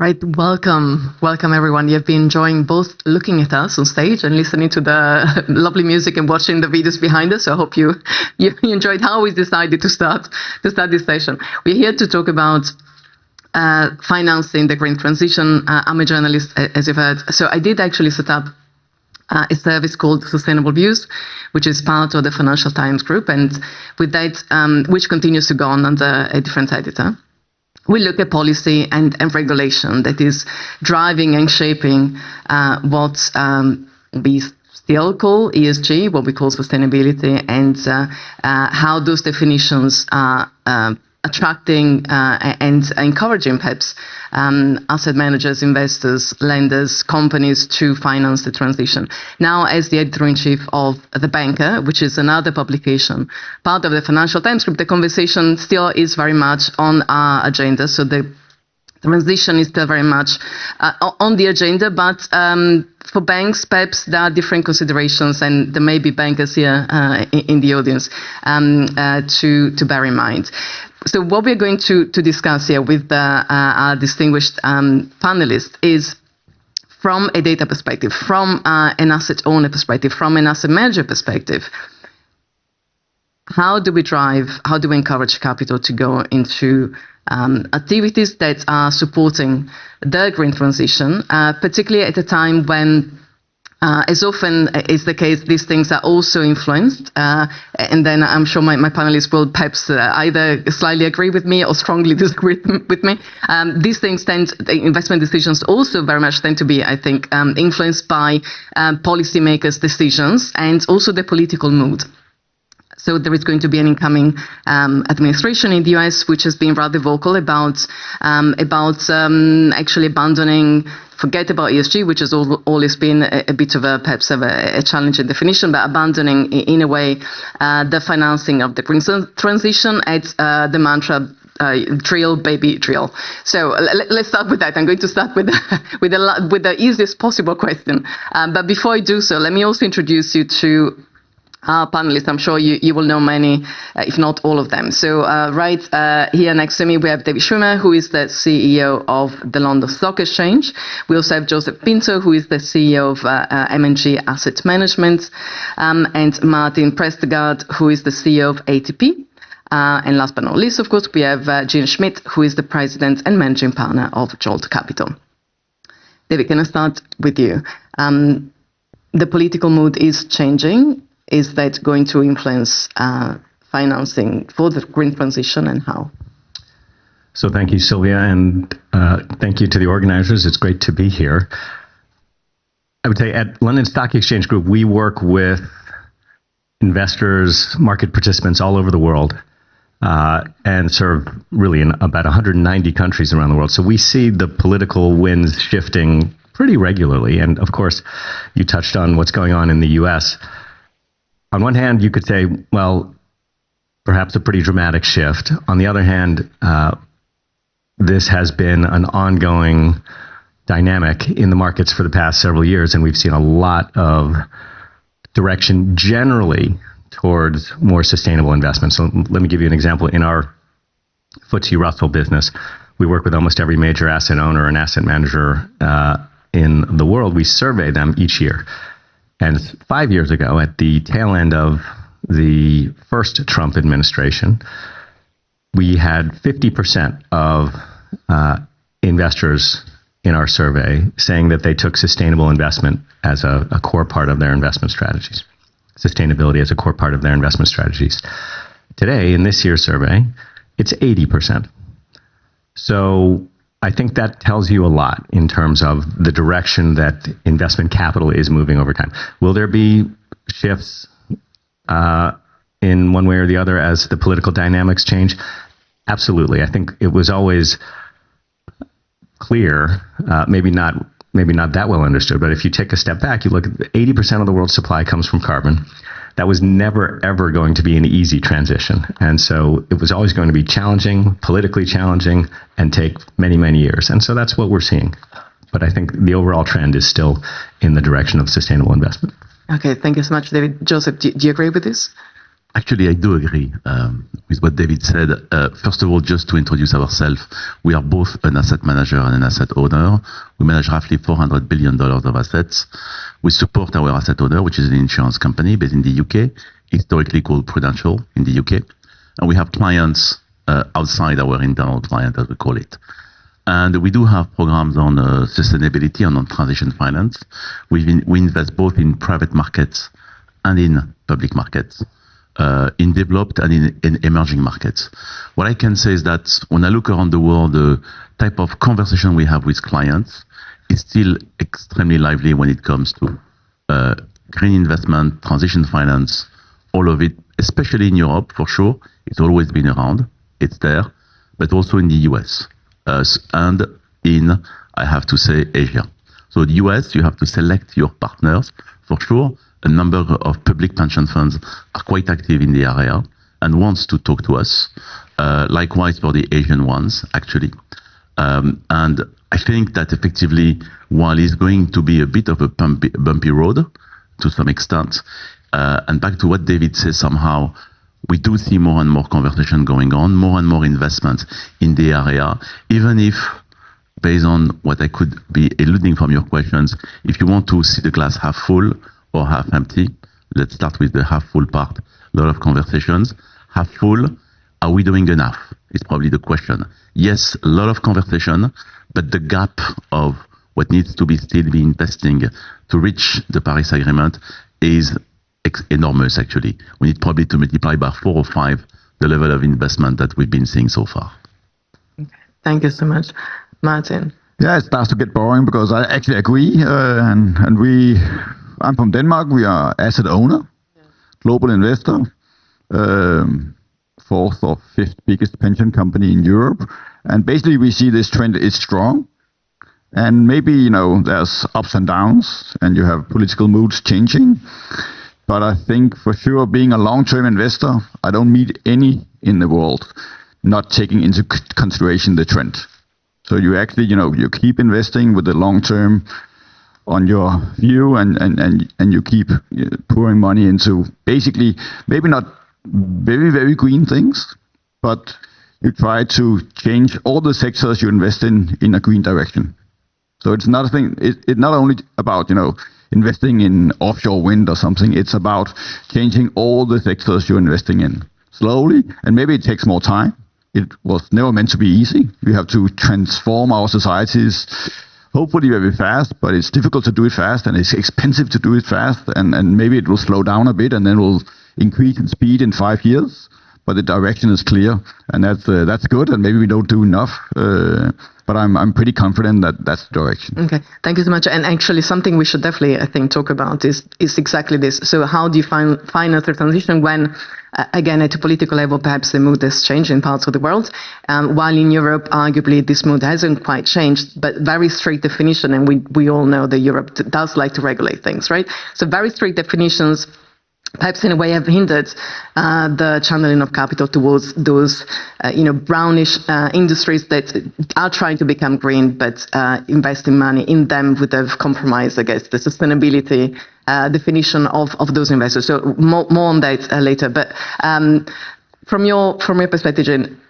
Right, welcome everyone. You've been enjoying both looking at us on stage and listening to the lovely music and watching the videos behind us. So I hope you enjoyed how we decided to start this session. We're here to talk about financing the green transition. I'm a journalist, as you've heard. So I did actually set up a service called Sustainable Views, which is part of the Financial Times Group, and with that, which continues to go on under a different editor. We look at policy and regulation that is driving and shaping what we still call ESG, what we call sustainability, and how those definitions are attracting and encouraging perhaps asset managers, investors, lenders, companies to finance the transition. Now, as the editor-in-chief of The Banker, which is another publication, part of the Financial Times Group, the conversation still is very much on our agenda. So the transition is still very much on the agenda, but for banks, perhaps there are different considerations, and there may be bankers here in the audience to bear in mind. So what we're going to discuss here with our distinguished panelists is from a data perspective, from an asset owner perspective, from an asset manager perspective, how do we encourage capital to go into activities that are supporting the green transition, particularly at a time when, as often is the case, these things are also influenced, and then I'm sure my panelists will perhaps either slightly agree with me or strongly disagree with me. These things the investment decisions also very much tend to be, I think, influenced by policymakers' decisions and also the political mood. So there is going to be an incoming administration in the US, which has been rather vocal about actually abandoning, forget about ESG, which has always been a bit of perhaps a challenging definition, but abandoning in a way the financing of the green transition at the mantra drill, baby, drill. So let's start with that. I'm going to start with the easiest possible question. But before I do so, let me also introduce you to our panelists. I'm sure you will know many, if not all of them. So right here next to me, we have David Schwimmer, who is the CEO of the London Stock Exchange. We also have Joseph Pinto, who is the CEO of M&G Asset Management, and Martin Præstegaard, who is the CEO of ATP. And last but not least, of course, we have Schmitt, who is the president and managing partner of Jolt Capital. David, can I start with you? The political mood is changing. Is that going to influence financing for the green transition, and how? So thank you, Silvia, and thank you to the organizers. It's great to be here. I would say at London Stock Exchange Group, we work with investors, market participants all over the world, and serve really in about 190 countries around the world. So we see the political winds shifting pretty regularly. And of course, you touched on what's going on in the US. On one hand, you could say, well, perhaps a pretty dramatic shift. On the other hand, this has been an ongoing dynamic in the markets for the past several years, and we've seen a lot of direction generally towards more sustainable investment. So let me give you an example. In our FTSE Russell business, we work with almost every major asset owner and asset manager in the world. We survey them each year. And 5 years ago, at the tail end of the first Trump administration, we had 50% of investors in our survey saying that they took sustainable investment as a core part of their investment strategies, sustainability as a core part of their investment strategies. Today, in this year's survey, it's 80%. So I think that tells you a lot in terms of the direction that investment capital is moving over time. Will there be shifts in one way or the other as the political dynamics change? Absolutely. I think it was always clear, maybe not that well understood, but if you take a step back, you look at 80% of the world's supply comes from carbon. That was never, ever going to be an easy transition. And so it was always going to be challenging, politically challenging, and take many, many years. And so that's what we're seeing. But I think the overall trend is still in the direction of sustainable investment. Okay, thank you so much, David. Joseph, do you agree with this? Actually, I do agree with what David said. First of all, just to introduce ourselves, we are both an asset manager and an asset owner. We manage roughly $400 billion of assets. We support our asset owner, which is an insurance company based in the UK, historically called Prudential in the UK. And we have clients outside our internal client, as we call it. And we do have programs on sustainability and on transition finance. We invest both in private markets and in public markets. In developed and in emerging markets. What I can say is that when I look around the world, the type of conversation we have with clients is still extremely lively when it comes to green investment, transition finance, all of it, especially in Europe, for sure. It's always been around. It's there, but also in the US and in, I have to say, Asia. So the US, you have to select your partners, for sure. A number of public pension funds are quite active in the area and wants to talk to us. Likewise for the Asian ones, actually. And I think that effectively, while it's going to be a bit of a bumpy road to some extent, and back to what David says, somehow, we do see more and more conversation going on, more and more investment in the area, even if, based on what I could be alluding from your questions, if you want to see the glass half full or half empty, let's start with the half full part. A lot of conversations. Half full, are we doing enough? Is probably the question. Yes, a lot of conversation, but the gap of what needs to be still be investing to reach the Paris Agreement is enormous, actually. We need probably to multiply by 4 or 5 the level of investment that we've been seeing so far. Okay. Thank you so much. Martin? Yeah, it starts to get boring because I actually agree. I'm from Denmark. We are asset owner, global investor, 4th or 5th biggest pension company in Europe. And basically we see this trend is strong. And maybe, there's ups and downs and you have political moods changing. But I think for sure being a long-term investor, I don't meet any in the world not taking into consideration the trend. So you actually, you keep investing with the long-term on your view and you keep pouring money into basically maybe not very, very green things, but you try to change all the sectors you invest in a green direction. So it's not a thing, it's not only about, investing in offshore wind or something, it's about changing all the sectors you're investing in slowly, and maybe it takes more time. It was never meant to be easy. We have to transform our societies hopefully very fast, but it's difficult to do it fast and it's expensive to do it fast, and maybe it will slow down a bit and then will increase in speed in 5 years, but the direction is clear, and that's good, and maybe we don't do enough, but I'm pretty confident that that's the direction. Okay, thank you so much. And actually something we should definitely, I think, talk about is exactly this. So how do you finance the transition when, again, at a political level, perhaps the mood has changed in parts of the world, while in Europe, arguably, this mood hasn't quite changed, but very strict definition, and we all know that Europe does like to regulate things, right? So very strict definitions perhaps in a way have hindered the channeling of capital towards those, brownish industries that are trying to become green, but investing money in them would have compromised, I guess, the sustainability definition of those investors. So more on that later. But from your perspective, Jane,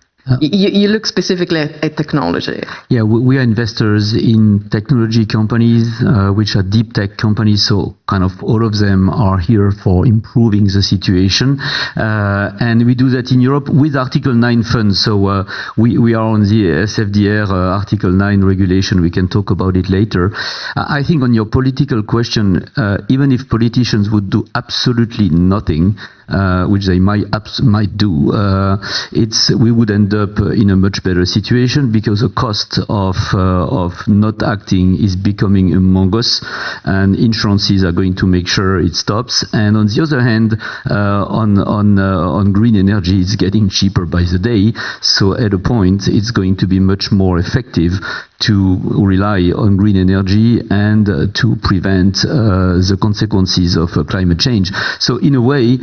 you look specifically at technology. Yeah, we are investors in technology companies, which are deep tech companies. So kind of all of them are here for improving the situation. And we do that in Europe with Article 9 funds. So we are on the SFDR Article 9 regulation. We can talk about it later. I think on your political question, even if politicians would do absolutely nothing, which they might do, we would end up in a much better situation because the cost of not acting is becoming among us, and insurances are going to make sure it stops. And on the other hand, on green energy, it's getting cheaper by the day. So at a point, it's going to be much more effective to rely on green energy and to prevent the consequences of climate change. So in a way,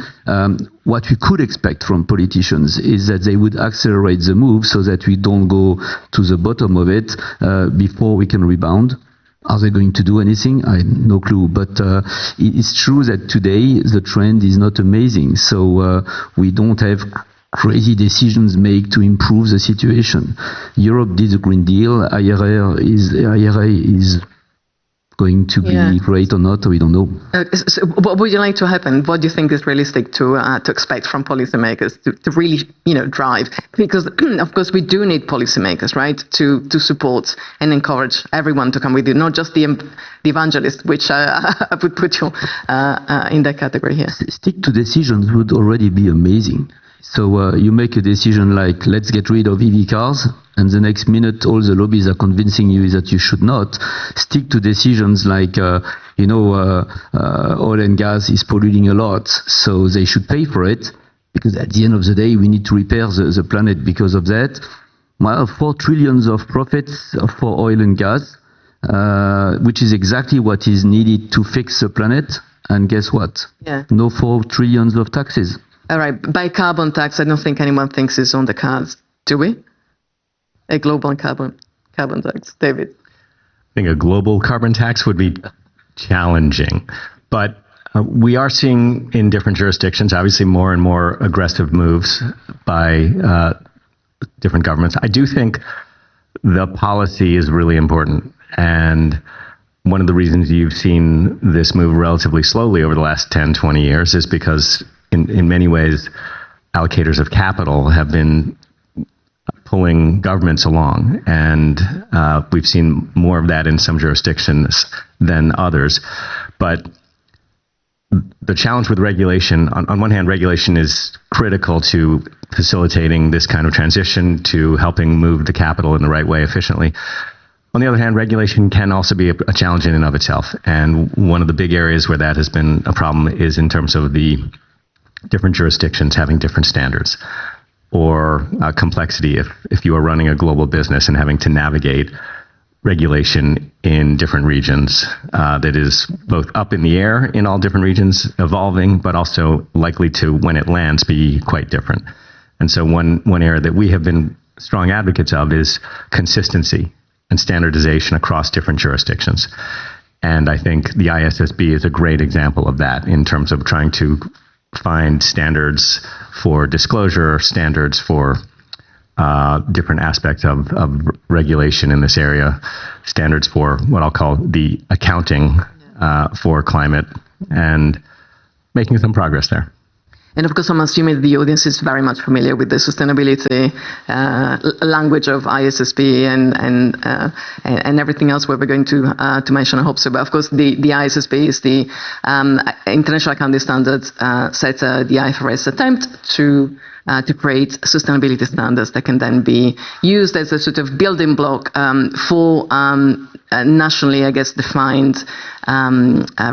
what we could expect from politicians is that they would accelerate the move so that we don't go to the bottom of it before we can rebound. Are they going to do anything? I have no clue. But it's true that today the trend is not amazing. So we don't have crazy decisions made to improve the situation. Europe did a Green Deal. IRA is going to be great or not, we don't know. So what would you like to happen? What do you think is realistic to expect from policymakers to really, drive? Because of course we do need policymakers, right, to support and encourage everyone to come with you, not just the evangelists, which I would put you in that category here. Stick to decisions would already be amazing. So you make a decision like, let's get rid of EV cars, and the next minute all the lobbies are convincing you that you should not. Stick to decisions like, oil and gas is polluting a lot, so they should pay for it, because at the end of the day, we need to repair the planet because of that. Well, 4 trillion of profits for oil and gas, which is exactly what is needed to fix the planet. And guess what? No 4 trillion of taxes. All right, by carbon tax, I don't think anyone thinks it's on the cards, do we? A global carbon tax, David? I think a global carbon tax would be challenging, but we are seeing in different jurisdictions, obviously more and more aggressive moves by different governments. I do think the policy is really important, and one of the reasons you've seen this move relatively slowly over the last 10, 20 years is because in many ways, allocators of capital have been pulling governments along, and we've seen more of that in some jurisdictions than others. But the challenge with regulation, on one hand, regulation is critical to facilitating this kind of transition, to helping move the capital in the right way efficiently. On the other hand, regulation can also be a challenge in and of itself. And one of the big areas where that has been a problem is in terms of the different jurisdictions having different standards, or complexity if you are running a global business and having to navigate regulation in different regions that is both up in the air in all different regions, evolving, but also likely to, when it lands, be quite different. And so one area that we have been strong advocates of is consistency and standardization across different jurisdictions. And I think the IASB is a great example of that in terms of trying to find standards for disclosure, standards for different aspects of regulation in this area, standards for what I'll call the accounting for climate, and making some progress there. And of course, I'm assuming the audience is very much familiar with the sustainability language of IASB and everything else we're going to mention, I hope so. But of course, the IASB is the International Accounting Standards set the IFRS attempt to create sustainability standards that can then be used as a sort of building block for nationally, I guess, defined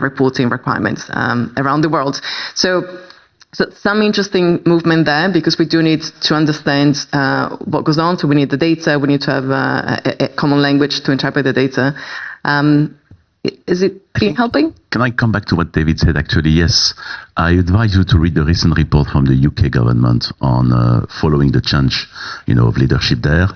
reporting requirements around the world. So some interesting movement there, because we do need to understand what goes on. So we need the data. We need to have a common language to interpret the data. Is it helping? Can I come back to what David said? Actually, yes. I advise you to read the recent report from the UK government on following the change, of leadership there.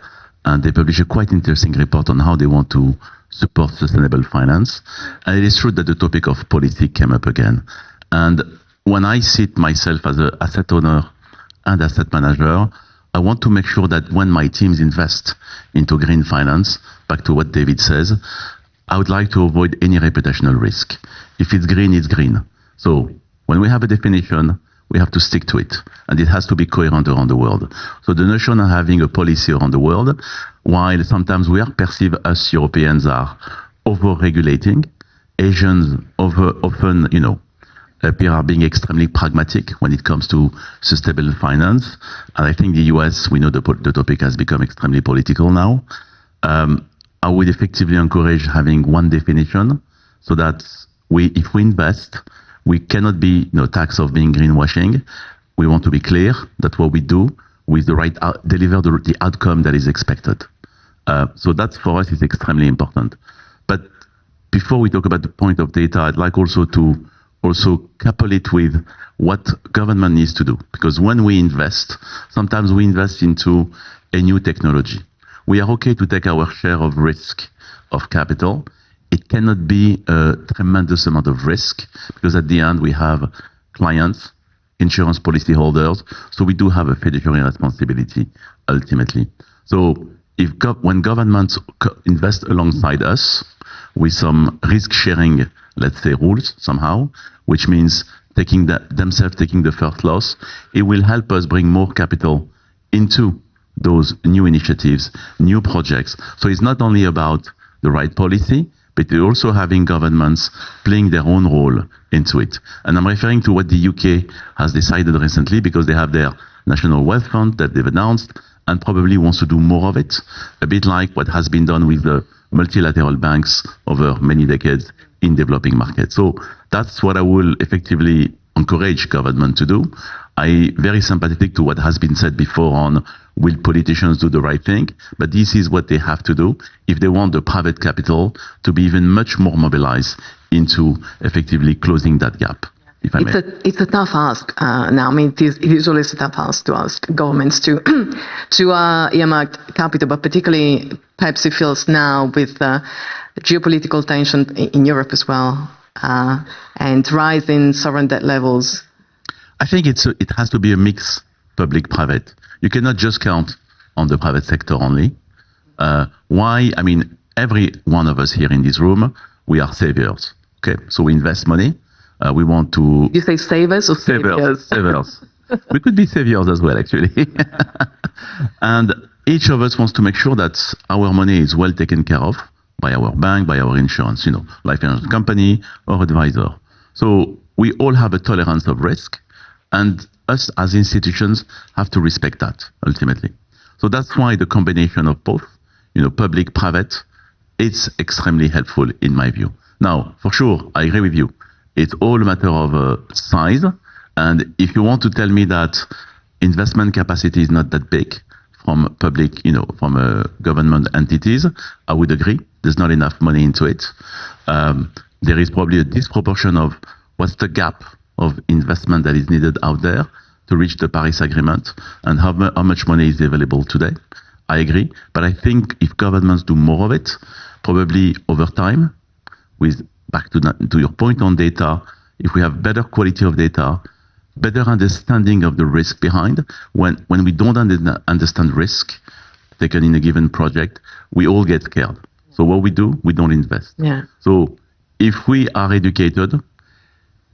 And they published a quite interesting report on how they want to support sustainable finance. And it is true that the topic of policy came up again. And when I sit myself as an asset owner and asset manager, I want to make sure that when my teams invest into green finance, back to what David says, I would like to avoid any reputational risk. If it's green, it's green. So when we have a definition, we have to stick to it. And it has to be coherent around the world. So the notion of having a policy around the world, while sometimes we are perceived as Europeans are over-regulating, Asians often, appear are being extremely pragmatic when it comes to sustainable finance. And I think the US, we know the topic has become extremely political now. I would effectively encourage having one definition so that if we invest, we cannot be taxed of being greenwashing. We want to be clear that what we do with the right deliver the outcome that is expected. So that for us is extremely important. But before we talk about the point of data, I'd like also to couple it with what government needs to do. Because when we invest, sometimes we invest into a new technology. We are okay to take our share of risk of capital it cannot be a tremendous amount of risk, because at the end we have clients, insurance policy holders, so we do have a fiduciary responsibility ultimately. So when governments invest alongside us with some risk sharing, let's say, rules somehow, which means themselves taking the first loss, it will help us bring more capital into those new initiatives, new projects. So it's not only about the right policy, but we're also having governments playing their own role into it. And I'm referring to what the UK has decided recently, because they have their National Wealth Fund that they've announced and probably wants to do more of it, a bit like what has been done with the multilateral banks over many decades in developing markets. So that's what I will effectively encourage government to do. I'm very sympathetic to what has been said before on will politicians do the right thing, but this is what they have to do if they want the private capital to be even much more mobilized into effectively closing that gap. It's a tough ask now. I mean, it is always a tough ask to ask governments to earmark capital, but particularly perhaps it feels now with geopolitical tension in Europe as well, and rising sovereign debt levels. I think it has to be a mix, public-private. You cannot just count on the private sector only. Why? I mean, every one of us here in this room, we are saviors. Okay, so we invest money. We want to... You say savers or saviors? Savers. We could be saviors as well, actually. And each of us wants to make sure that our money is well taken care of by our bank, by our insurance, life insurance company or advisor. So we all have a tolerance of risk, and us as institutions have to respect that ultimately. So that's why the combination of both, public, private, it's extremely helpful in my view. Now, for sure, I agree with you. It's all a matter of size. And if you want to tell me that investment capacity is not that big from public, from government entities, I would agree. There's not enough money into it. There is probably a disproportion of what's the gap of investment that is needed out there to reach the Paris Agreement, and how much money is available today. I agree. But I think if governments do more of it, probably over time, back to your point on data, if we have better quality of data, better understanding of the risk behind, when we don't understand risk taken in a given project, we all get scared. So what we do, we don't invest. Yeah. So if we are educated,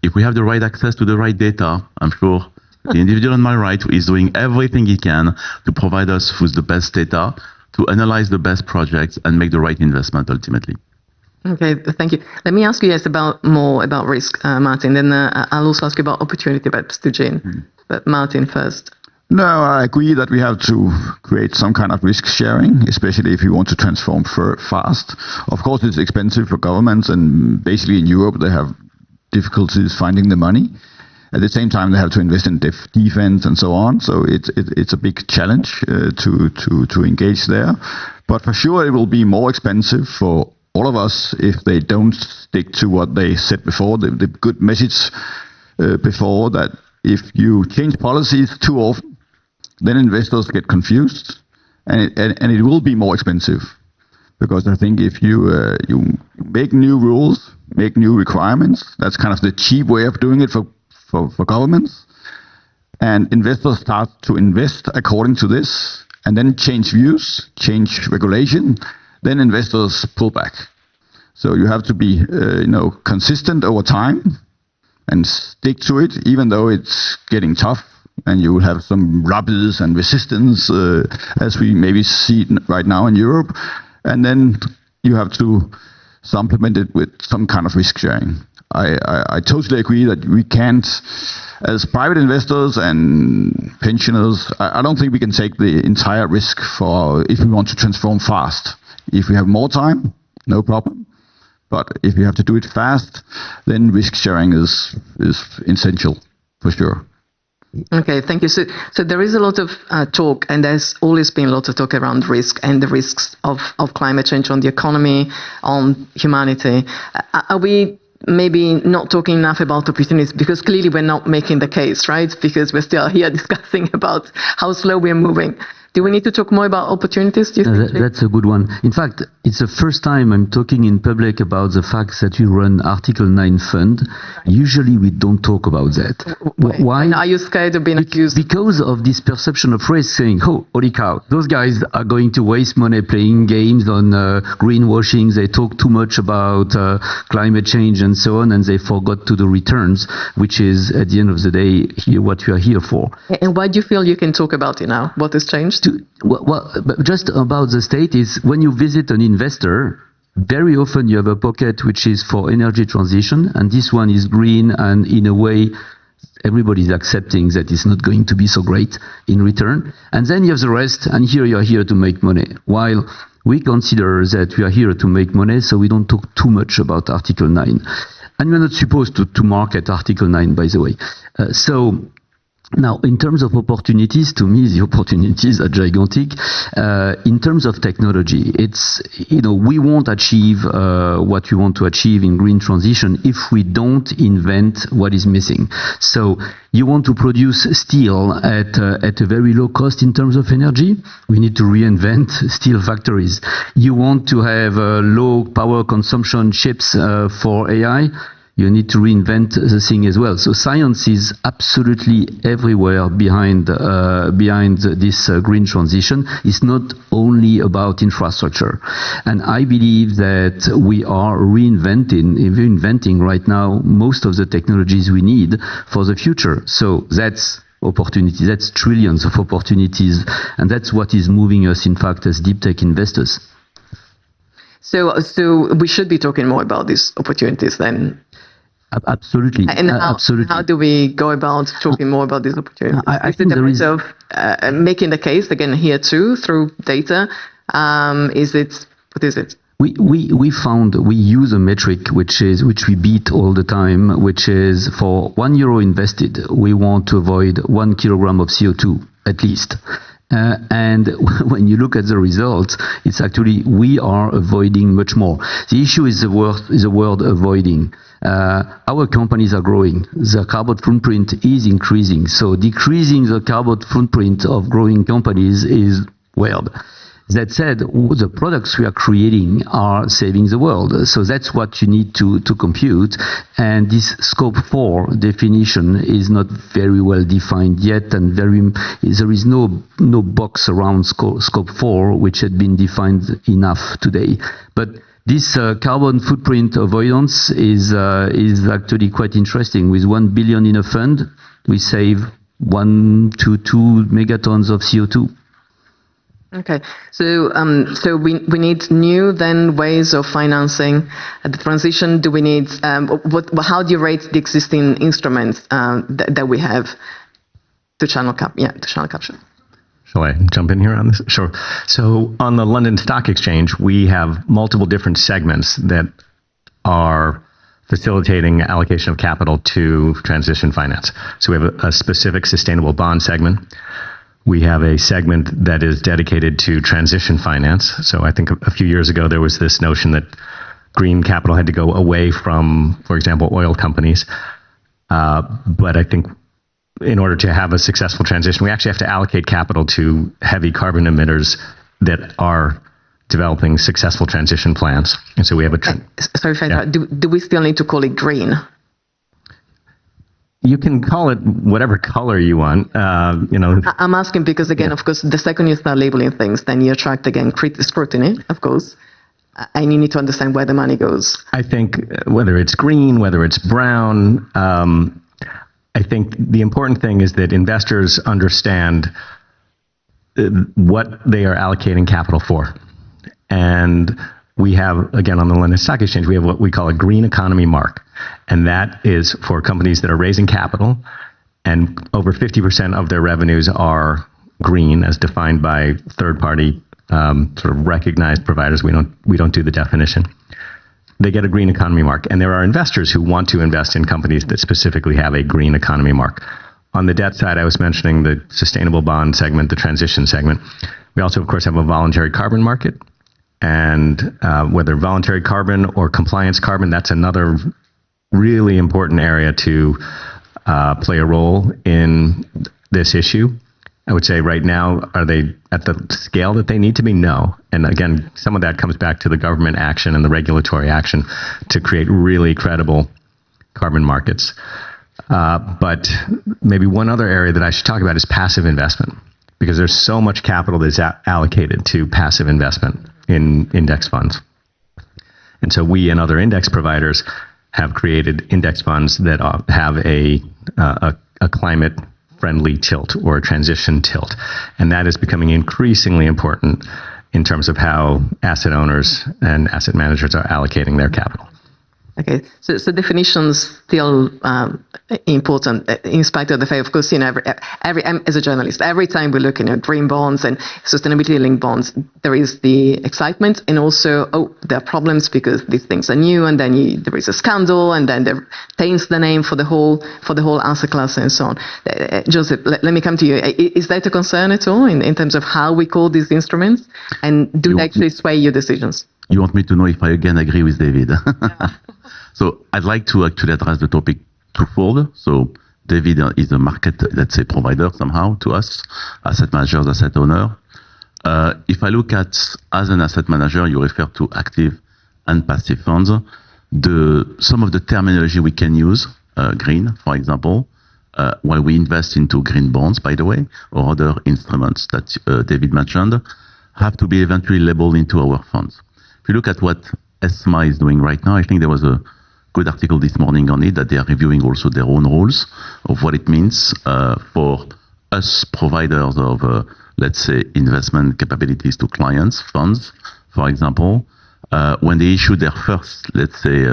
if we have the right access to the right data, I'm sure the individual on my right is doing everything he can to provide us with the best data, to analyze the best projects and make the right investment ultimately. Okay, thank you. Let me ask you guys more about risk, Martin. Then I'll also ask you about opportunity, perhaps to Jean. But Martin first. No, I agree that we have to create some kind of risk sharing, especially if you want to transform fast. Of course, it's expensive for governments, and basically in Europe they have difficulties finding the money. At the same time, they have to invest in defense and so on. So it's a big challenge to engage there. But for sure, it will be more expensive for all of us if they don't stick to what they said before. The good message before, that if you change policies too often, then investors get confused, and it will be more expensive. Because I think if you make new rules, make new requirements, that's kind of the cheap way of doing it for governments, and investors start to invest according to this, and then change views, change regulation, then investors pull back. So you have to be consistent over time and stick to it, even though it's getting tough, and you will have some lobbies and resistance, as we maybe see right now in Europe. And then you have to supplement it with some kind of risk sharing. I totally agree that we can't, as private investors and pensioners, I don't think we can take the entire risk if we want to transform fast. If we have more time, no problem. But if you have to do it fast, then risk sharing is essential, for sure. Okay, thank you. So there is a lot of talk, and there's always been a lot of talk around risk and the risks of climate change on the economy, on humanity. Are we maybe not talking enough about opportunities? Because clearly we're not making the case, right? Because we're still here discussing about how slow we're moving. Do we need to talk more about opportunities? Do you think? That's a good one. In fact, it's the first time I'm talking in public about the fact that we run Article 9 fund. Usually we don't talk about that. Why? And are you scared of being accused? Because of this perception of risk, saying, oh, holy cow, those guys are going to waste money playing games on greenwashing. They talk too much about climate change and so on, and they forgot to do returns, which is, at the end of the day, what we are here for. And why do you feel you can talk about it now? What has changed? But just about the state is when you visit an investor, very often you have a pocket which is for energy transition, and this one is green, and in a way everybody is accepting that it's not going to be so great in return. And then you have the rest, and here you are here to make money. While we consider that we are here to make money, so we don't talk too much about Article 9. And we're not supposed to market Article 9, by the way. Now, in terms of opportunities, to me, the opportunities are gigantic. In terms of technology, it's, we won't achieve what we want to achieve in green transition if we don't invent what is missing. So you want to produce steel at a very low cost in terms of energy, we need to reinvent steel factories. You want to have low power consumption chips for AI, you need to reinvent the thing as well. So science is absolutely everywhere behind this green transition. It's not only about infrastructure. And I believe that we are reinventing right now most of the technologies we need for the future. So that's opportunity. That's trillions of opportunities. And that's what is moving us, in fact, as deep tech investors. So we should be talking more about these opportunities then. Absolutely. And absolutely. How do we go about talking more about these opportunities? I think there is of making the case again here too through data. What is it? We use a metric which we beat all the time, which is for €1 invested, we want to avoid 1 kilogram of CO2 at least. And when you look at the results, it's actually we are avoiding much more. The issue is the word avoiding. Our companies are growing. The carbon footprint is increasing. So decreasing the carbon footprint of growing companies is weird. That said, the products we are creating are saving the world. So that's what you need to compute. And this scope 4 definition is not very well defined yet, and there is no box around scope 4 which had been defined enough today. But this carbon footprint avoidance is actually quite interesting. With 1 billion in a fund, we save 1 to 2 megatons of CO2. Okay, so we need new then ways of financing the transition. Do we need how do you rate the existing instruments that we have to channel capture? Shall I jump in here on this? Sure. So on the London Stock Exchange, we have multiple different segments that are facilitating allocation of capital to transition finance. So we have a specific sustainable bond segment. We have a segment that is dedicated to transition finance. So I think a few years ago, there was this notion that green capital had to go away from, for example, oil companies. But I think in order to have a successful transition, we actually have to allocate capital to heavy carbon emitters that are developing successful transition plans. And so we have do we still need to call it green? You can call it whatever color you want. I'm asking because, again, of course, the second you start labeling things, then you attract, again, scrutiny, of course. And you need to understand where the money goes. I think whether it's green, whether it's brown, I think the important thing is that investors understand what they are allocating capital for. And we have, again, on the London Stock Exchange, we have what we call a green economy mark. And that is for companies that are raising capital, and over 50% of their revenues are green, as defined by third-party sort of recognized providers. We don't do the definition. They get a green economy mark. And there are investors who want to invest in companies that specifically have a green economy mark. On the debt side, I was mentioning the sustainable bond segment, the transition segment. We also, of course, have a voluntary carbon market. And whether voluntary carbon or compliance carbon, that's another really important area to play a role in this issue. I would say right now, are they at the scale that they need to be? No. And again, some of that comes back to the government action and the regulatory action to create really credible carbon markets. But maybe one other area that I should talk about is passive investment, because there's so much capital that's allocated to passive investment in index funds. And so we and other index providers have created index funds that have a climate-friendly tilt or a transition tilt. And that is becoming increasingly important in terms of how asset owners and asset managers are allocating their capital. Okay, so definitions still important in spite of the fact, of course, every as a journalist, every time we look at green bonds and sustainability-linked bonds, there is the excitement and also, there are problems because these things are new, and then there is a scandal, and then there taints the name for the whole asset class and so on. Joseph, let me come to you. Is that a concern at all in terms of how we call these instruments, and do they actually sway your decisions? You want me to know if I again agree with David? Yeah. So I'd like to actually address the topic twofold. So David is a market, let's say, provider somehow to us, asset managers, asset owner. If I look at, as an asset manager, you refer to active and passive funds. Some of the terminology we can use, green, for example, while we invest into green bonds, by the way, or other instruments that David mentioned, have to be eventually labeled into our funds. If you look at what ESMA is doing right now, I think there was a good article this morning on it, that they are reviewing also their own rules of what it means for us providers of, let's say, investment capabilities to clients, funds, for example. When they issued their first, let's say,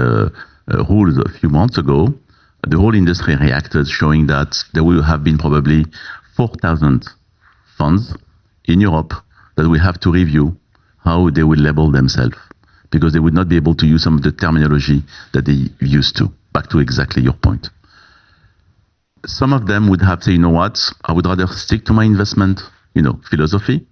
rules a few months ago, the whole industry reacted, showing that there will have been probably 4,000 funds in Europe that will have to review how they will label themselves, because they would not be able to use some of the terminology that they used to. Back to exactly your point. Some of them would have said, you know what, I would rather stick to my investment, philosophy.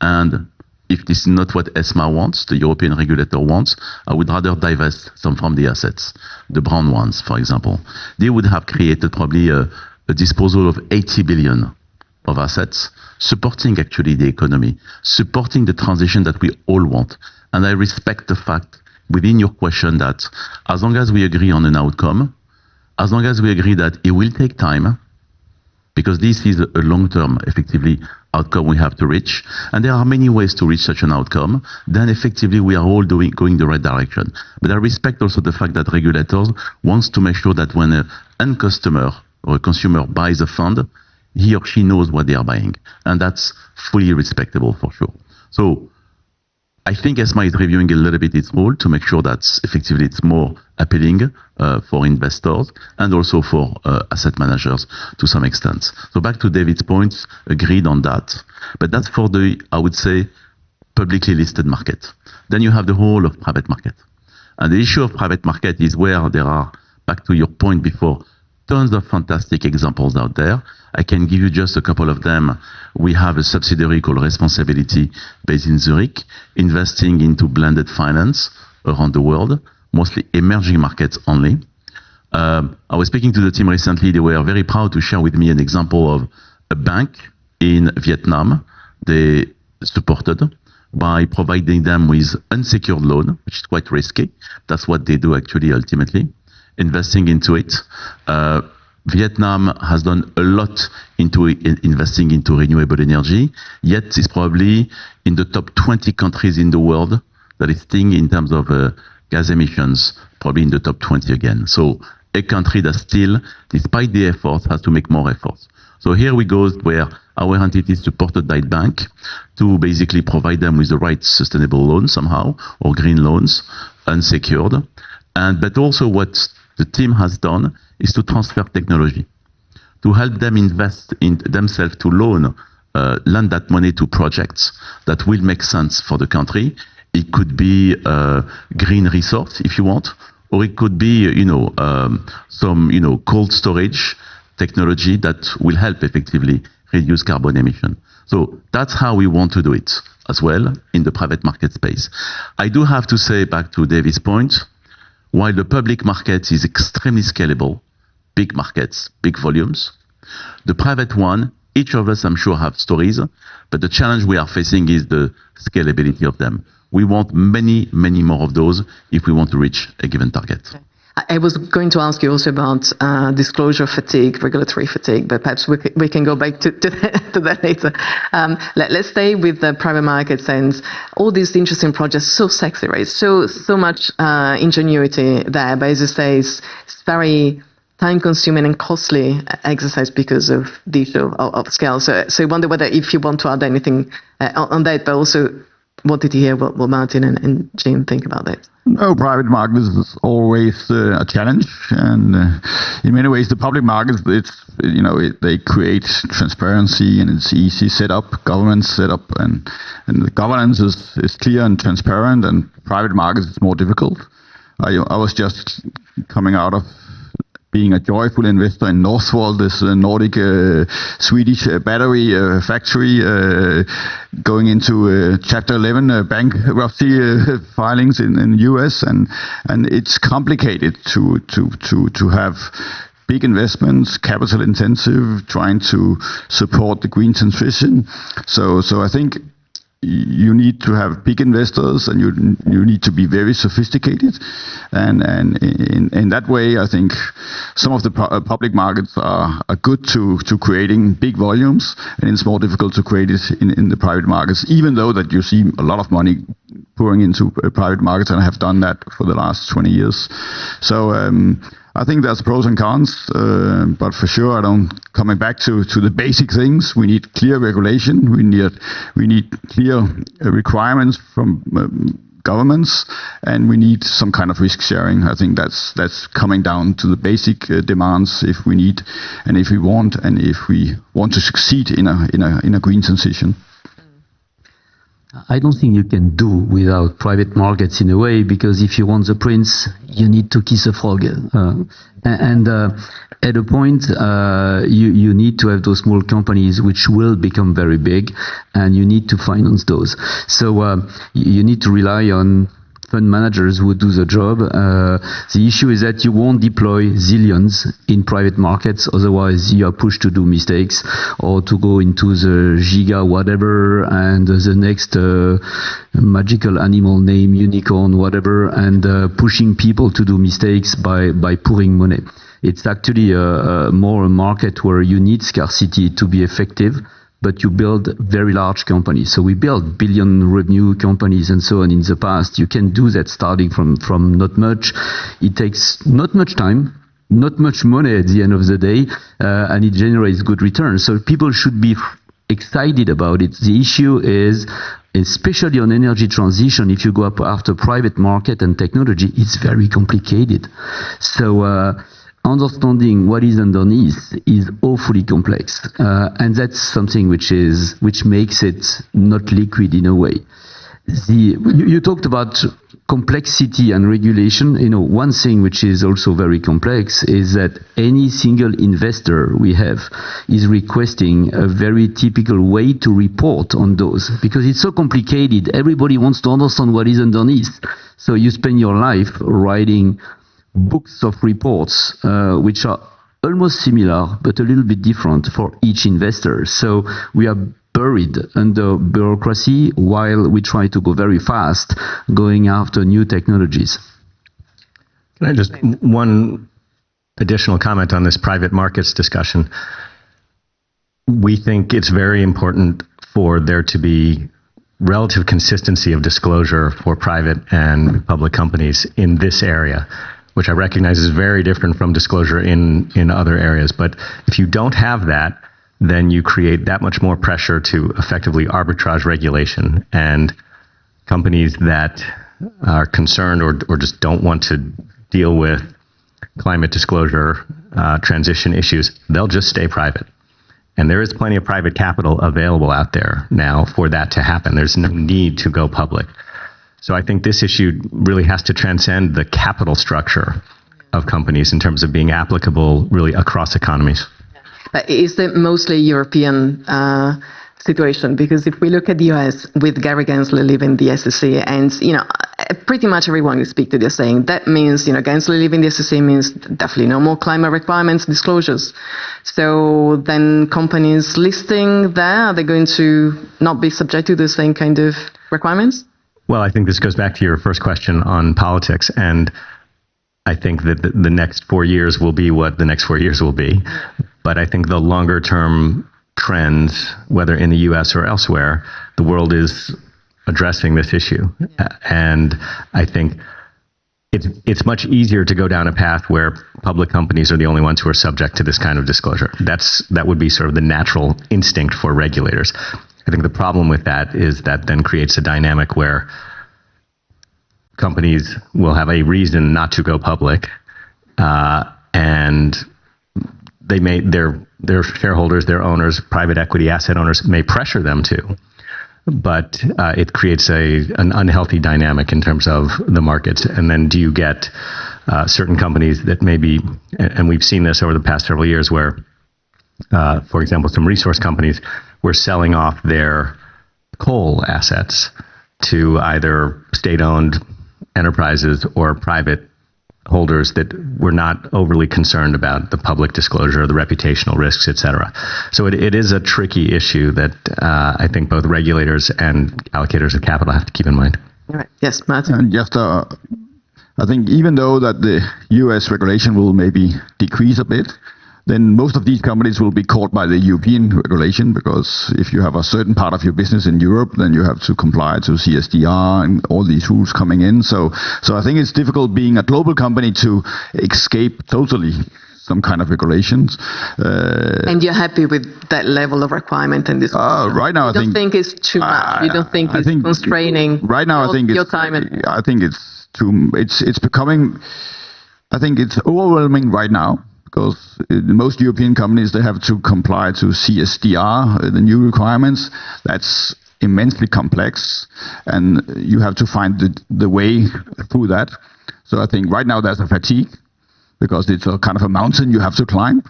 And if this is not what ESMA wants, the European regulator wants, I would rather divest some from the assets, the brown ones, for example. They would have created probably a disposal of 80 billion of assets, supporting actually the economy, supporting the transition that we all want. And I respect the fact within your question that as long as we agree on an outcome, as long as we agree that it will take time, because this is a long-term, effectively, outcome we have to reach, and there are many ways to reach such an outcome, then effectively we are all going the right direction. But I respect also the fact that regulators wants to make sure that when an end customer or a consumer buys a fund, he or she knows what they are buying. And that's fully respectable for sure. So I think ESMA is reviewing a little bit its role to make sure that effectively it's more appealing for investors and also for asset managers to some extent. So back to David's points, agreed on that. But that's for the, I would say, publicly listed market. Then you have the whole of private market. And the issue of private market is where there are, back to your point before, tons of fantastic examples out there. I can give you just a couple of them. We have a subsidiary called Responsability based in Zurich, investing into blended finance around the world, mostly emerging markets only. I was speaking to the team recently. They were very proud to share with me an example of a bank in Vietnam they supported by providing them with unsecured loan, which is quite risky. That's what they do actually ultimately, investing into it. Vietnam has done a lot into investing into renewable energy, yet it's probably in the top 20 countries in the world that is staying in terms of gas emissions, probably in the top 20 again. So a country that still, despite the efforts, has to make more efforts. So here we go where our entity is supported by the bank to basically provide them with the right sustainable loans somehow, or green loans, unsecured. But also what the team has done is to transfer technology, to help them invest in themselves, to lend that money to projects that will make sense for the country. It could be green resource, if you want, or it could be, some, cold storage technology that will help effectively reduce carbon emission. So that's how we want to do it as well in the private market space. I do have to say, back to David's point, while the public market is extremely scalable, big markets, big volumes, the private one Each of us, I'm sure, have stories, but the challenge we are facing is the scalability of them. We want many, many more of those if we want to reach a given target. I was going to ask you also about disclosure fatigue, regulatory fatigue, but perhaps we can go back to that later. Let's stay with the private markets and all these interesting projects. So sexy, right? So much ingenuity there, but as you say, it's very time-consuming and costly exercise because of the issue of scale. So I wonder whether if you want to add anything on that, but also wanted to hear what Martin and Jim think about that. No, private markets is always a challenge, and in many ways, the public markets, they create transparency and it's easy setup, governance setup, and the governance is clear and transparent. And private markets is more difficult. I was just coming out of being a joyful investor in Northvolt, this Nordic Swedish battery factory, going into Chapter 11 bankruptcy filings in the US, and it's complicated to have big investments, capital intensive, trying to support the green transition. So I think you need to have big investors, and you need to be very sophisticated, and in that way, I think some of the public markets are good to creating big volumes, and it's more difficult to create it in the private markets, even though that you see a lot of money pouring into private markets, and I have done that for the last 20 years. So I think there's pros and cons, but for sure, coming back to the basic things. We need clear regulation. We need clear requirements from governments, and we need some kind of risk sharing. I think that's coming down to the basic demands if we need, and if we want to succeed in a green transition. I don't think you can do without private markets in a way, because if you want the prince, you need to kiss a frog. At a point, you need to have those small companies which will become very big, and you need to finance those. So you need to rely on fund managers who do the job. The issue is that you won't deploy zillions in private markets, otherwise you are pushed to do mistakes or to go into the giga whatever and the next magical animal name, unicorn, whatever, and pushing people to do mistakes by pouring money. It's actually more a market where you need scarcity to be effective, but you build very large companies. So we built billion revenue companies and so on in the past. You can do that starting from not much. It takes not much time, not much money at the end of the day, and it generates good returns. So people should be excited about it. The issue is, especially on energy transition, if you go up after private market and technology, it's very complicated. So understanding what is underneath is awfully complex, and that's something which makes it not liquid in a way. You talked about complexity and regulation. One thing which is also very complex is that any single investor we have is requesting a very typical way to report on those, because it's so complicated. Everybody wants to understand what is underneath. So you spend your life writing books of reports which are almost similar but a little bit different for each investor. So we are buried under bureaucracy while we try to go very fast going after new technologies. Can I just one additional comment on this private markets discussion? We think it's very important for there to be relative consistency of disclosure for private and public companies in this area, which I recognize is very different from disclosure in other areas. But if you don't have that, then you create that much more pressure to effectively arbitrage regulation. And companies that are concerned or just don't want to deal with climate disclosure, transition issues, they'll just stay private. And there is plenty of private capital available out there now for that to happen. There's no need to go public. So I think this issue really has to transcend the capital structure of companies in terms of being applicable really across economies. Is it mostly European situation? Because if we look at the US with Gary Gensler leaving the SEC, and pretty much everyone you speak to, they're saying that means, gainsfully leaving the SEC means definitely no more climate requirements, disclosures. So then companies listing there, are they going to not be subject to the same kind of requirements? Well, I think this goes back to your first question on politics, and I think that the next 4 years will be what the next 4 years will be. But I think the longer term trends, whether in the US or elsewhere, the world is addressing this issue. And I think it's much easier to go down a path where public companies are the only ones who are subject to this kind of disclosure. That would be sort of the natural instinct for regulators. I think the problem with that is that then creates a dynamic where companies will have a reason not to go public, and they may their shareholders, their owners, private equity asset owners may pressure them to, but it creates an unhealthy dynamic in terms of the markets. And then do you get certain companies that maybe, and we've seen this over the past several years, where, for example, some resource companies were selling off their coal assets to either state-owned enterprises or private holders that were not overly concerned about the public disclosure, the reputational risks, et cetera. So it is a tricky issue that I think both regulators and allocators of capital have to keep in mind. All right. Yes, Martin. And just, I think even though that the US regulation will maybe decrease a bit, then most of these companies will be caught by the European regulation, because if you have a certain part of your business in Europe, then you have to comply to CSDR and all these rules coming in. So I think it's difficult being a global company to escape totally some kind of regulations. And you're happy with that level of requirement and this? Right now, I think it's too much. You don't think it's constraining? Right now, I think your time. I think it's too. It's becoming. I think it's overwhelming right now, because most European companies, they have to comply to CSDR, the new requirements. That's immensely complex, and you have to find the way through that. So I think right now there's a fatigue, because it's a kind of a mountain you have to climb.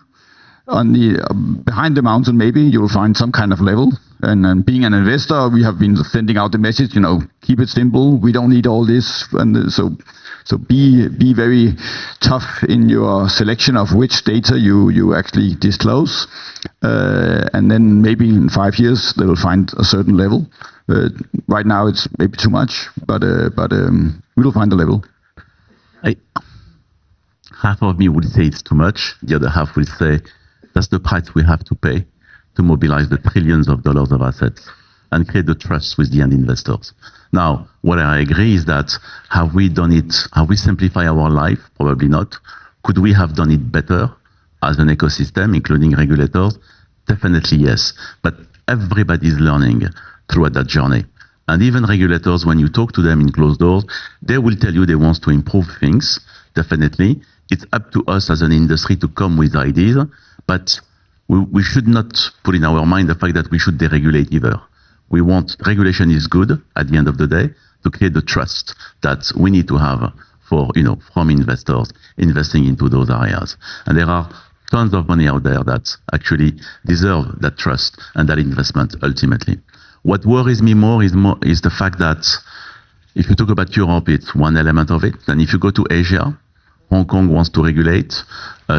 On the behind the mountain, maybe you'll find some kind of level. And being an investor, we have been sending out the message, keep it simple. We don't need all this, and so be very tough in your selection of which data you actually disclose, and then maybe in 5 years they will find a certain level. Right now it's maybe too much, but we will find a level. Half of me would say it's too much. The other half will say that's the price we have to pay to mobilize the trillions of dollars of assets and create the trust with the end investors. Now, what I agree is that have we done it? Have we simplified our life? Probably not. Could we have done it better as an ecosystem, including regulators? Definitely yes. But everybody is learning throughout that journey. And even regulators, when you talk to them in closed doors, they will tell you they want to improve things. Definitely. It's up to us as an industry to come with ideas, but we should not put in our mind the fact that we should deregulate either. We want regulation is good at the end of the day to create the trust that we need to have for, from investors investing into those areas. And there are tons of money out there that actually deserve that trust and that investment ultimately. What worries me more is the fact that if you talk about Europe, it's one element of it. And if you go to Asia, Hong Kong wants to regulate.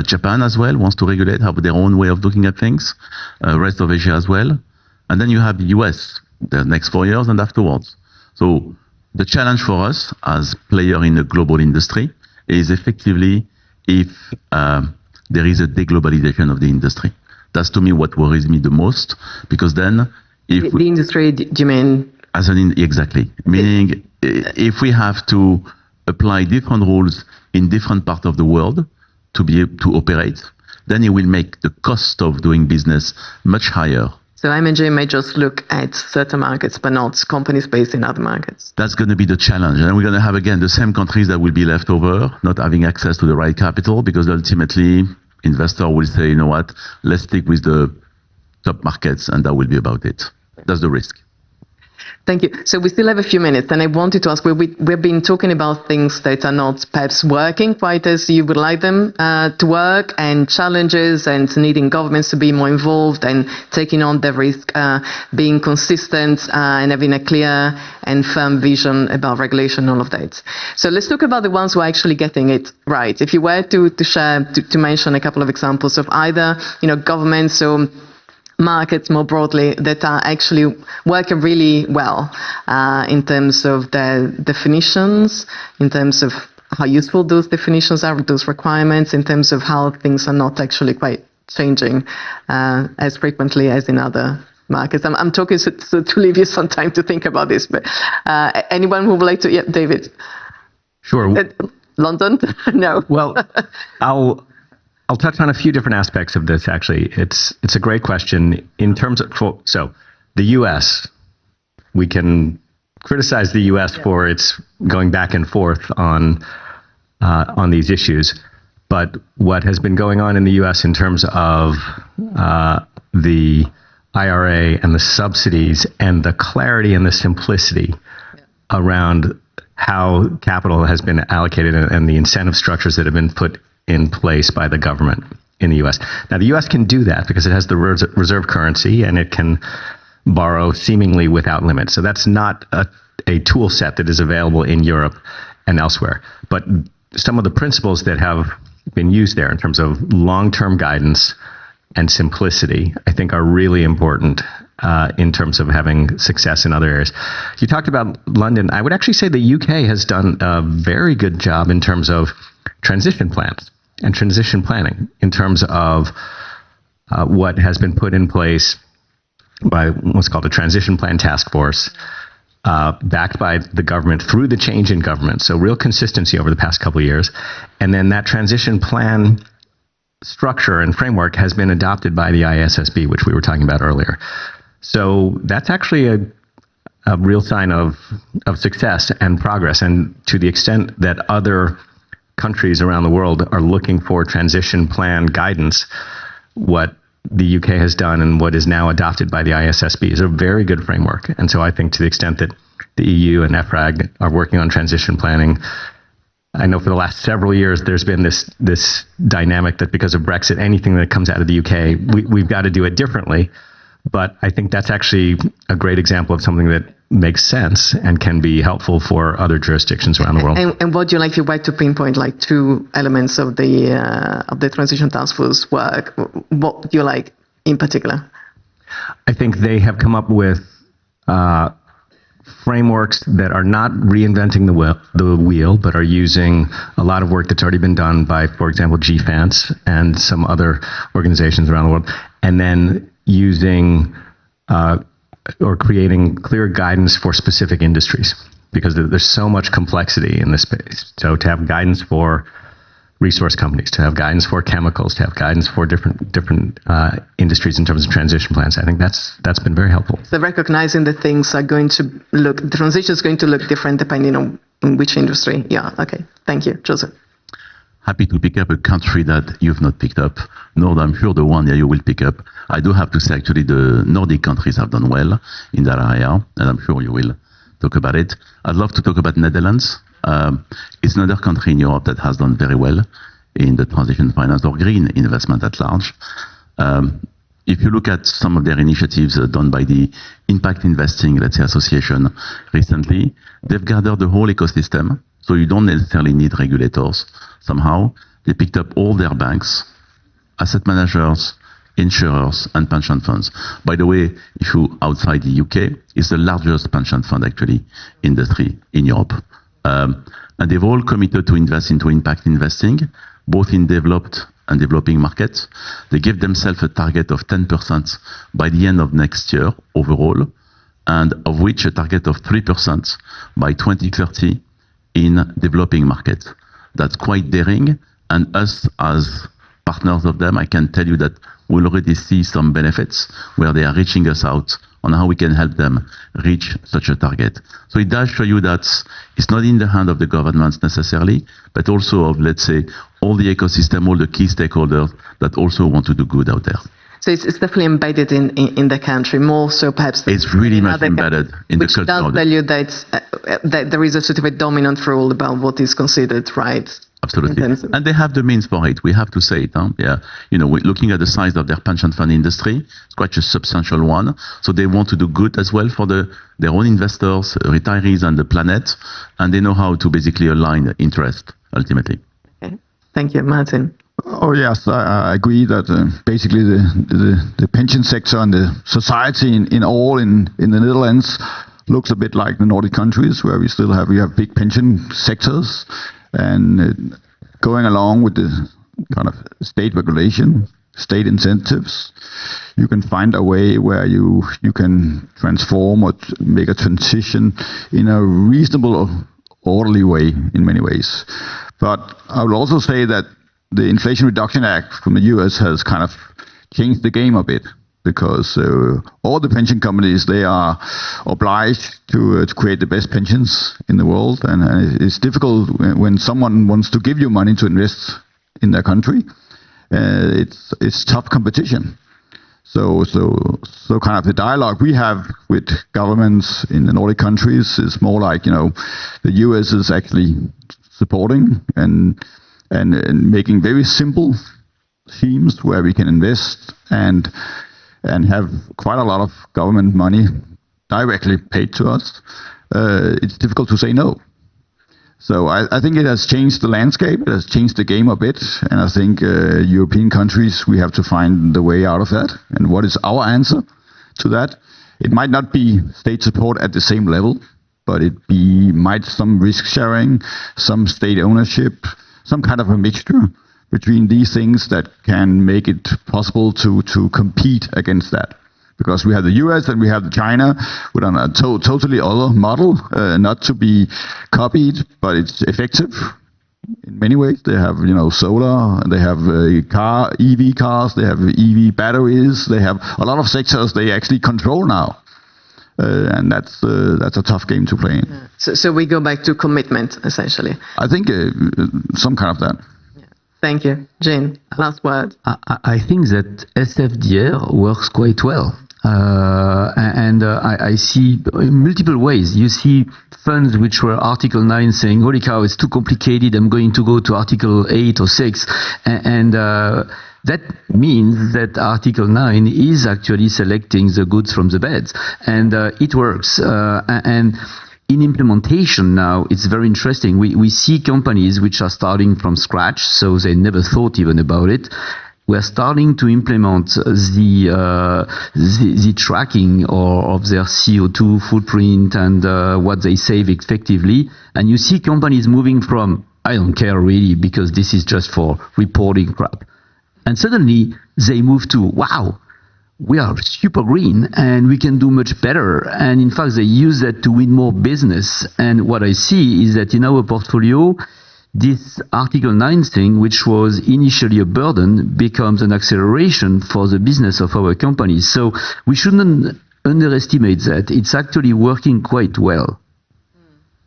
Japan as well wants to regulate, have their own way of looking at things. Rest of Asia as well. And then you have the US, the next 4 years and afterwards. So the challenge for us as player in the global industry is effectively if there is a deglobalization of the industry. That's to me what worries me the most, because then if the industry, do you mean? Exactly. Meaning if we have to apply different rules in different parts of the world to be able to operate, then it will make the cost of doing business much higher. So M&G may just look at certain markets, but not companies based in other markets. That's going to be the challenge. And we're going to have, again, the same countries that will be left over, not having access to the right capital, because ultimately, investor will say, you know what, let's stick with the top markets, and that will be about it. That's the risk. Thank you. So we still have a few minutes, and I wanted to ask, we've been talking about things that are not perhaps working quite as you would like them to work, and challenges, and needing governments to be more involved and taking on the risk, being consistent and having a clear and firm vision about regulation, all of that. So let's talk about the ones who are actually getting it right. If you were to share, to mention a couple of examples of either, governments or markets more broadly that are actually working really well in terms of their definitions, in terms of how useful those definitions are, those requirements, in terms of how things are not actually quite changing as frequently as in other markets. I'm talking to leave you some time to think about this, but anyone who would like to? Yeah, David. Sure. London? No. Well, I'll touch on a few different aspects of this, actually. It's a great question. In terms of, so the U.S., we can criticize the U.S. for its going back and forth on these issues. But what has been going on in the U.S. in terms of the IRA and the subsidies and the clarity and the simplicity around how capital has been allocated and the incentive structures that have been put in place by the government in the U.S. Now, the U.S. can do that because it has the reserve currency and it can borrow seemingly without limit. So that's not a tool set that is available in Europe and elsewhere. But some of the principles that have been used there in terms of long-term guidance and simplicity, I think are really important in terms of having success in other areas. You talked about London. I would actually say the UK has done a very good job in terms of transition plans and transition planning, in terms of what has been put in place by what's called a transition plan task force, backed by the government through the change in government. So real consistency over the past couple of years. And then that transition plan structure and framework has been adopted by the IASB, which we were talking about earlier. So that's actually a real sign of success and progress. And to the extent that other countries around the world are looking for transition plan guidance, what the UK has done and what is now adopted by the IASB is a very good framework. And so I think to the extent that the EU and EFRAG are working on transition planning, I know for the last several years there's been this dynamic that because of Brexit, anything that comes out of the UK, we've got to do it differently. But I think that's actually a great example of something that makes sense and can be helpful for other jurisdictions around the world. And what do you like, if you were to pinpoint like two elements of the transition task force work, what do you like in particular? I think they have come up with frameworks that are not reinventing the wheel, but are using a lot of work that's already been done by, for example, GFANS and some other organizations around the world, and then using or creating clear guidance for specific industries, because there's so much complexity in this space. So to have guidance for resource companies, to have guidance for chemicals, to have guidance for different industries in terms of transition plans, I think that's been very helpful. So recognizing that things are going to the transition is going to look different depending on which industry. Yeah, okay. Thank you, Joseph. Happy to pick up a country that you've not picked up, nor I'm sure the one that you will pick up. I do have to say, actually, the Nordic countries have done well in that area, and I'm sure you will talk about it. I'd love to talk about Netherlands. It's another country in Europe that has done very well in the transition finance or green investment at large. If you look at some of their initiatives done by the Impact Investing, let's say, Association recently, they've gathered the whole ecosystem, so you don't necessarily need regulators. Somehow, they picked up all their banks, asset managers, insurers, and pension funds. By the way, if you outside the UK, it's the largest pension fund actually industry in Europe. And they've all committed to invest into impact investing, both in developed and developing markets. They give themselves a target of 10% by the end of next year overall, and of which a target of 3% by 2030 in developing markets. That's quite daring, and us as partners of them, I can tell you that we'll already see some benefits where they are reaching us out on how we can help them reach such a target. So it does show you that it's not in the hand of the governments necessarily, but also of, let's say, all the ecosystem, all the key stakeholders that also want to do good out there. So it's definitely embedded in the country, more so perhaps. It's really much embedded in the culture. Which does tell you that there is a sort of a dominant rule about what is considered right. Absolutely. And they have the means for it. We have to say it. Yeah. We're looking at the size of their pension fund industry. It's quite a substantial one. So they want to do good as well for their own investors, retirees, and the planet. And they know how to basically align interest ultimately. Okay. Thank you, Martin. Oh yes, I agree that basically the pension sector and the society in the Netherlands looks a bit like the Nordic countries, where we have big pension sectors. And going along with the kind of state regulation, state incentives, you can find a way where you can transform or make a transition in a reasonable, orderly way in many ways. But I would also say that the Inflation Reduction Act from the US has kind of changed the game a bit, because all the pension companies, they are obliged to create the best pensions in the world, and it's difficult when someone wants to give you money to invest in their country. It's tough competition. So kind of the dialogue we have with governments in the Nordic countries is more like, the US is actually supporting and making very simple schemes where we can invest and have quite a lot of government money directly paid to us. It's difficult to say no. So I think it has changed the landscape, it has changed the game a bit, and I think European countries, we have to find the way out of that. And what is our answer to that? It might not be state support at the same level, but might some risk sharing, some state ownership, some kind of a mixture between these things that can make it possible to compete against that. Because we have the US and we have China with a totally other model, not to be copied, but it's effective in many ways. They have, solar, they have EV cars, they have EV batteries, they have a lot of sectors they actually control now. And that's a tough game to play in. Yeah. So we go back to commitment, essentially. I think some kind of that. Thank you. Jane, last word. I think that SFDR works quite well. I see in multiple ways. You see funds which were Article 9 saying, holy cow, it's too complicated, I'm going to go to Article 8 or 6. That means that Article 9 is actually selecting the goods from the bad. And it works. And in implementation now, it's very interesting. We see companies which are starting from scratch, so they never thought even about it. We're starting to implement the tracking of their CO2 footprint and what they save effectively. And you see companies moving from, I don't care really, because this is just for reporting crap. And suddenly they move to, wow, we are super green and we can do much better. And in fact, they use that to win more business. And what I see is that in our portfolio, this Article 9 thing, which was initially a burden, becomes an acceleration for the business of our companies. So we shouldn't underestimate that. It's actually working quite well.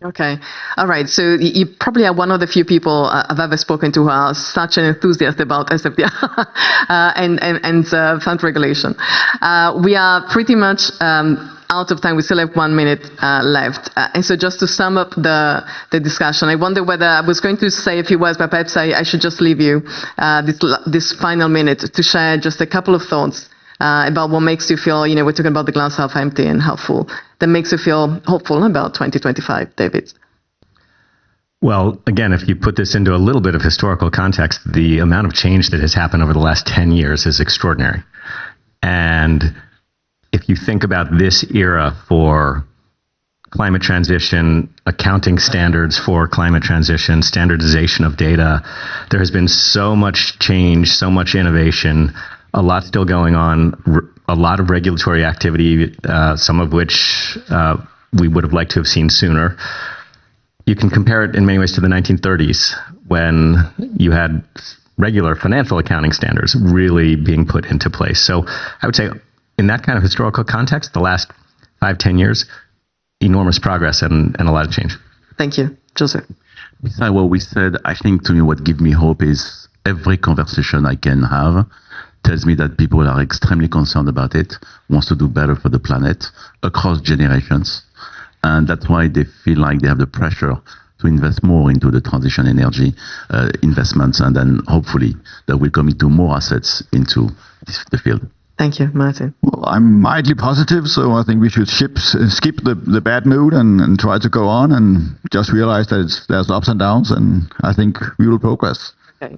Okay. All right. So you probably are one of the few people I've ever spoken to who are such an enthusiast about SFDR and fund regulation. We are pretty much out of time. We still have 1 minute left. And so just to sum up the discussion, I wonder whether I was going to say a few words, but perhaps I should just leave you this final minute to share just a couple of thoughts about what makes you feel, we're talking about the glass half empty and half full, that makes you feel hopeful about 2025, David. Well, again, if you put this into a little bit of historical context, the amount of change that has happened over the last 10 years is extraordinary. And if you think about this era for climate transition, accounting standards for climate transition, standardization of data, there has been so much change, so much innovation, a lot still going on, a lot of regulatory activity, some of which we would have liked to have seen sooner. You can compare it in many ways to the 1930s, when you had regular financial accounting standards really being put into place. So I would say in that kind of historical context, the last 5-10 years, enormous progress and a lot of change. Thank you. Joseph. Besides what we said, I think to me what gives me hope is every conversation I can have tells me that people are extremely concerned about it, wants to do better for the planet across generations. And that's why they feel like they have the pressure to invest more into the transition energy investments, and then hopefully that will come into more assets into the field. Thank you, Martin. Well, I'm mildly positive, so I think we should skip the bad mood and try to go on and just realize that there's ups and downs, and I think we will progress. Okay.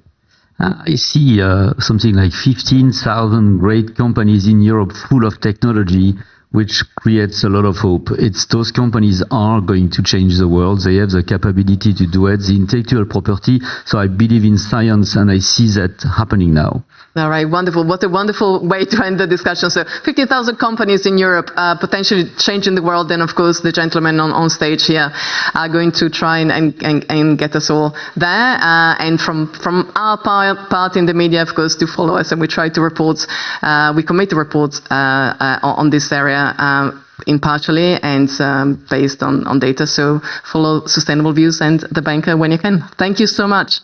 I see something like 15,000 great companies in Europe full of technology, which creates a lot of hope. It's those companies are going to change the world. They have the capability to do it, the intellectual property. So I believe in science, and I see that happening now. All right, wonderful. What a wonderful way to end the discussion. So 50,000 companies in Europe potentially changing the world. Then, of course, the gentlemen on stage here are going to try and get us all there. And from our part in the media, of course, to follow us. And we try to report, we commit to reports on this area impartially and based on data. So follow Sustainable Views and The Banker when you can. Thank you so much.